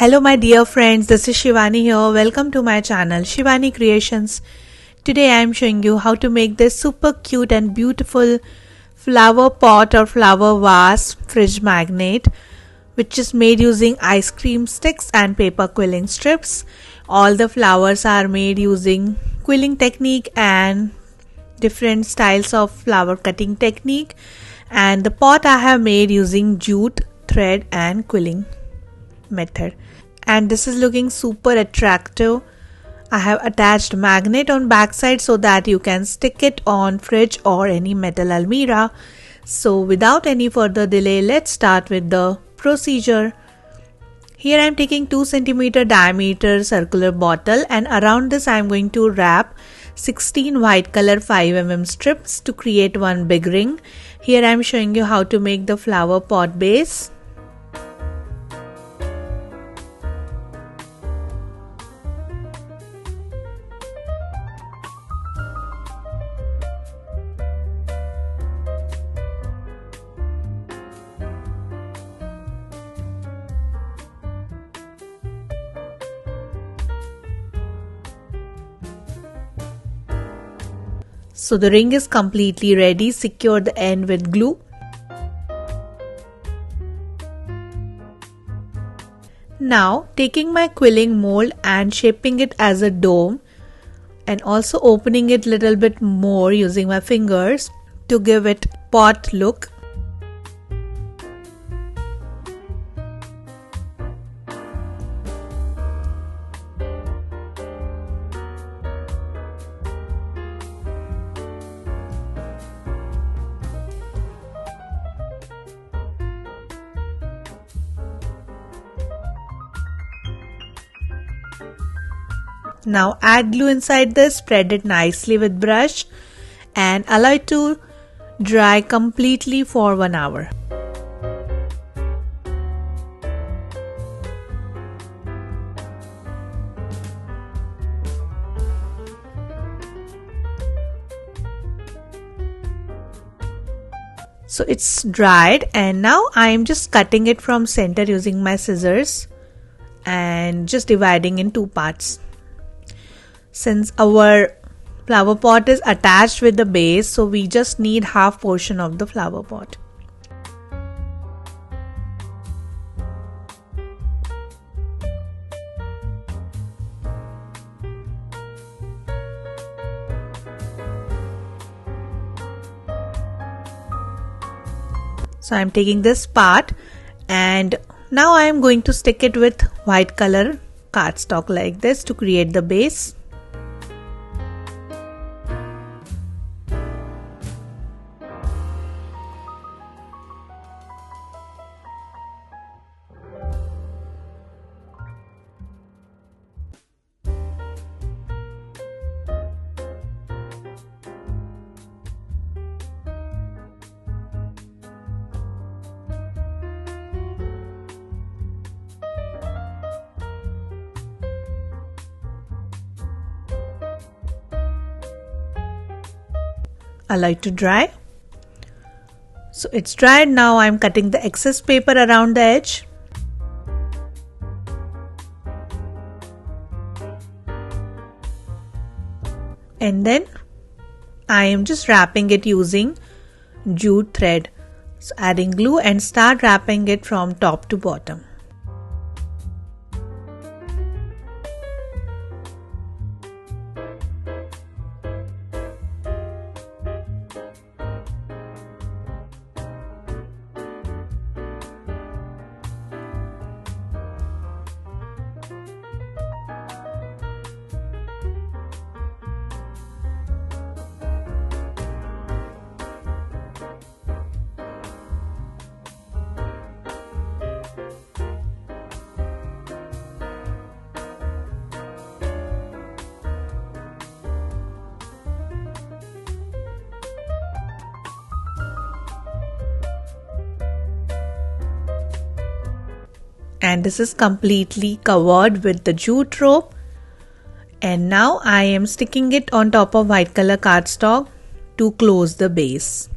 Hello my dear friends, this is Shivani here. Welcome to my channel Shivani Creations. Today I am showing you how to make this super cute and beautiful flower pot or flower vase fridge magnet, which is made using ice cream sticks and paper quilling strips. All the flowers are made using quilling technique and different styles of flower cutting technique, and the pot I have made using jute thread and quilling method, and this is looking super attractive. I have attached magnet on backside so that you can stick it on fridge or any metal almirah. So without any further delay, let's start with the procedure. Here I am taking 2 cm diameter circular bottle, and around this I am going to wrap 16 white color 5 mm strips to create one big ring. Here I am showing you how to make the flower pot base. So the ring is completely ready. Secure the end with glue. Now taking my quilling mold and shaping it as a dome, and also opening it little bit more using my fingers to give it pot look. Now add glue inside this, spread it nicely with brush and allow it to dry completely for 1 hour. So it's dried, and now I am just cutting it from center using my scissors and just dividing in 2 parts. Since our flower pot is attached with the base, so we just need half portion of the flower pot. So I am taking this part, and now I am going to stick it with white color cardstock like this to create the base. Allow it to dry. So it's dried. Now I'm cutting the excess paper around the edge. And then I am just wrapping it using jute thread. So adding glue and start wrapping it from top to bottom. And this is completely covered with the jute rope, and now I am sticking it on top of white color cardstock to close the base.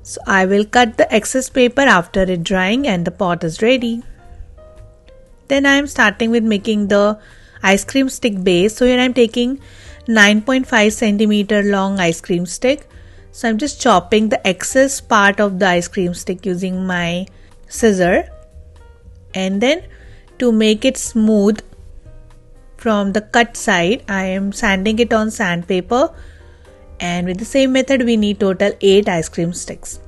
So I will cut the excess paper after it drying and the pot is ready. Then I am starting with making the ice cream stick base. So here I am taking 9.5 centimeter long ice cream stick. So I'm just chopping the excess part of the ice cream stick using my scissor, and then to make it smooth from the cut side, I am sanding it on sandpaper, and with the same method we need total 8 ice cream sticks.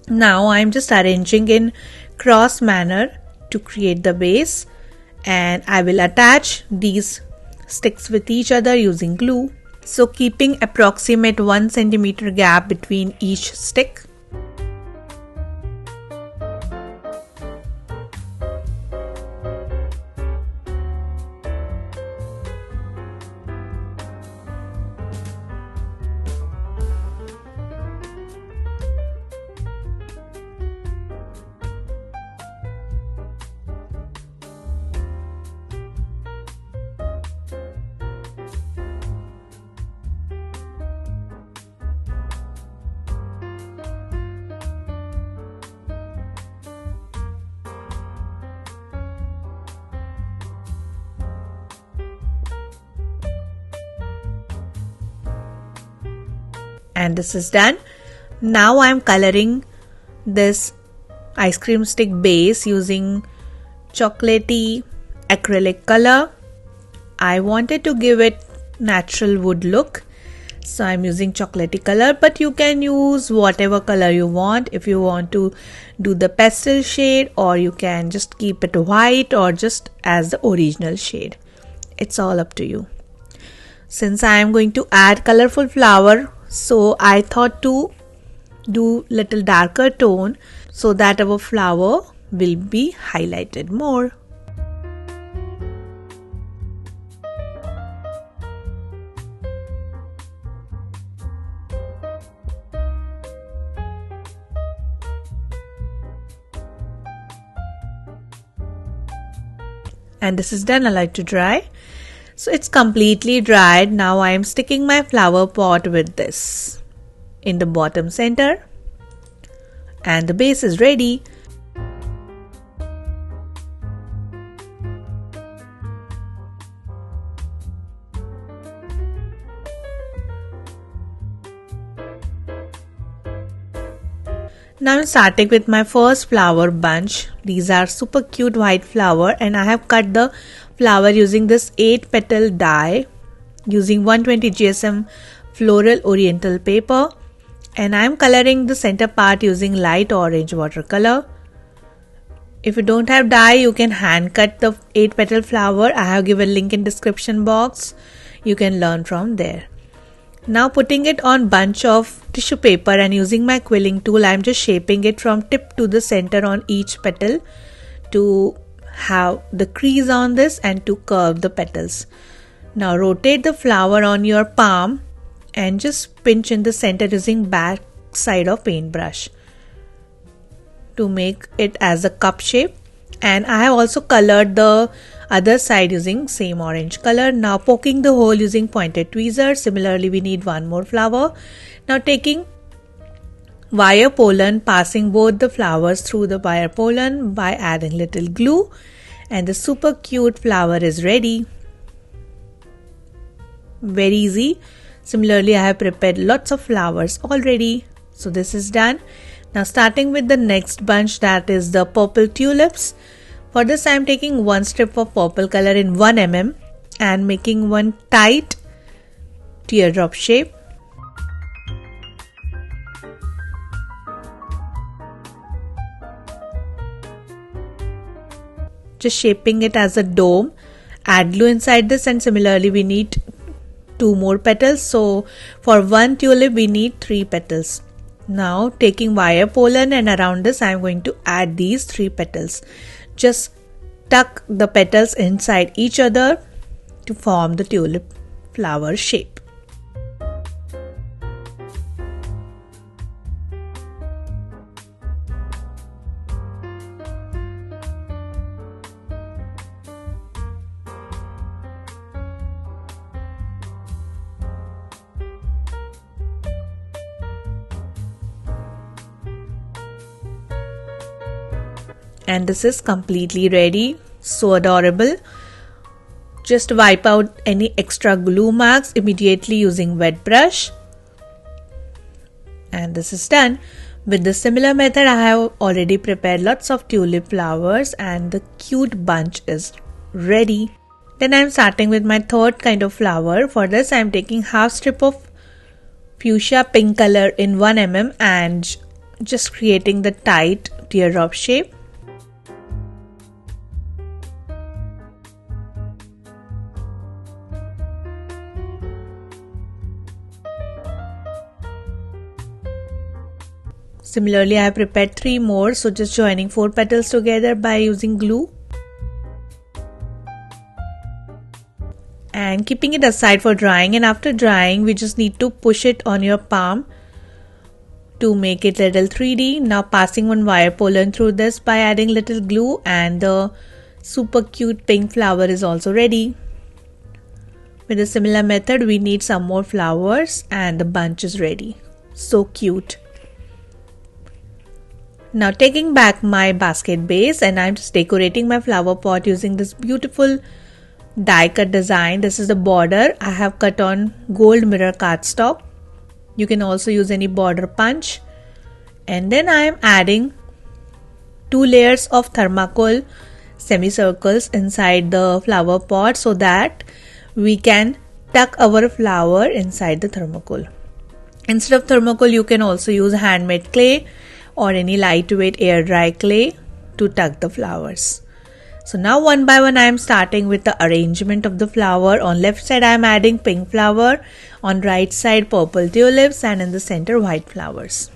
Now I am just arranging in cross manner to create the base, and I will attach these sticks with each other using glue. So keeping approximate 1 centimeter gap between each stick. And this is done. Now I am coloring this ice cream stick base using chocolatey acrylic color. I wanted to give it natural wood look, so I'm using chocolatey color, but you can use whatever color you want. If you want to do the pastel shade, or you can just keep it white or just as the original shade. It's all up to you. Since I am going to add colorful flower, so I thought to do little darker tone so that our flower will be highlighted more. And this is done. Allow it to dry. So it's completely dried. Now I am sticking my flower pot with this in the bottom center, and the base is ready. Now I'm starting with my first flower bunch. These are super cute white flower, and I have cut the flower using this 8 petal die using 120 GSM floral oriental paper, and I am coloring the center part using light orange watercolor. If you don't have die, you can hand cut the 8 petal flower. I have given link in description box. You can learn from there. Now putting it on bunch of tissue paper and using my quilling tool, I am just shaping it from tip to the center on each petal to have the crease on this and to curve the petals. Now rotate the flower on your palm and just pinch in the center using back side of paintbrush to make it as a cup shape. And I have also colored the other side using same orange color. Now poking the hole using pointed tweezers. Similarly, we need one more flower. Now taking wire pollen, passing both the flowers through the wire pollen by adding little glue, and the super cute flower is ready. Very easy. Similarly, I have prepared lots of flowers already. So this is done. Now starting with the next bunch, that is the purple tulips. For this I am taking one strip of purple color in 1 mm and making one tight teardrop shape. Just shaping it as a dome. Add glue inside this, and similarly we need 2 more petals. So for one tulip we need 3 petals. Now taking wire pollen, and around this I am going to add these 3 petals. Just tuck the petals inside each other to form the tulip flower shape. And this is completely ready. So adorable. Just wipe out any extra glue marks immediately using wet brush. And this is done. With the similar method, I have already prepared lots of tulip flowers and the cute bunch is ready. Then I am starting with my third kind of flower. For this I am taking half strip of fuchsia pink color in 1 mm and just creating the tight teardrop shape. Similarly, I have prepared 3 more, so just joining 4 petals together by using glue and keeping it aside for drying. And after drying, we just need to push it on your palm to make it little 3D. Now passing one wire pollen through this by adding little glue, and the super cute pink flower is also ready. With a similar method, we need some more flowers and the bunch is ready. So cute. Now taking back my basket base, and I'm just decorating my flower pot using this beautiful die cut design. This is the border. I have cut on gold mirror cardstock. You can also use any border punch. And then I am adding 2 layers of thermocol semicircles inside the flower pot so that we can tuck our flower inside the thermocol. Instead of thermocol, you can also use handmade clay or any lightweight air dry clay to tuck the flowers. So now one by one I am starting with the arrangement of the flower. On left side I am adding pink flower, on right side purple tulips, and in the center white flowers.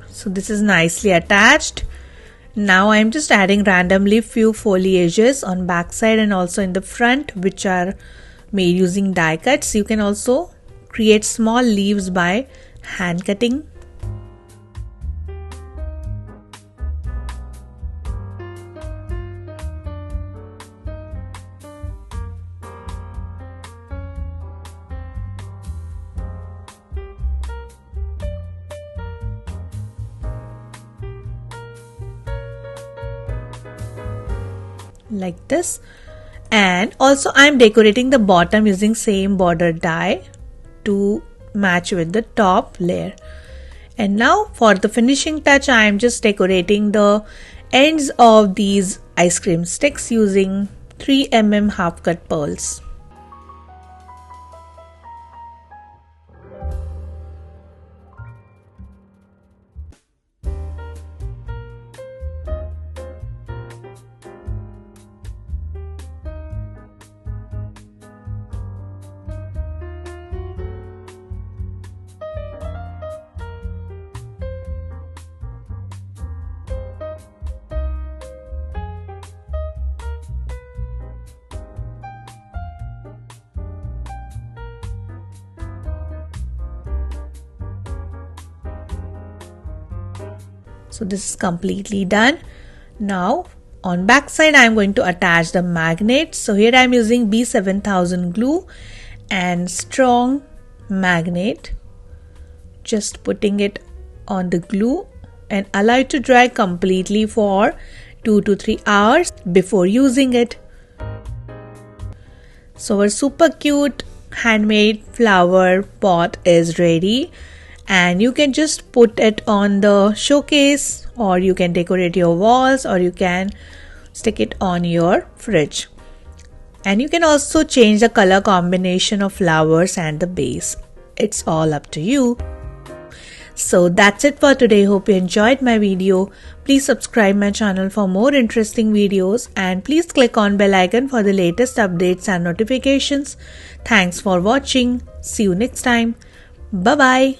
So this is nicely attached. Now I am just adding randomly few foliages on back side and also in the front, which are made using die cuts. You can also create small leaves by hand cutting. Like this. And also I am decorating the bottom using same border die to match with the top layer. And now for the finishing touch, I am just decorating the ends of these ice cream sticks using 3 mm half cut pearls. So this is completely done. Now on back side I am going to attach the magnet. So here I am using B7000 glue and strong magnet. Just putting it on the glue and allow it to dry completely for 2 to 3 hours before using it. So our super cute handmade flower pot is ready. and you can just put it on the showcase, or you can decorate your walls, or you can stick it on your fridge. And you can also change the color combination of flowers and the base. It's all up to you. So that's it for today. Hope you enjoyed my video. Please subscribe my channel for more interesting videos, and please click on bell icon for the latest updates and notifications. Thanks for watching. See you next time. Bye bye.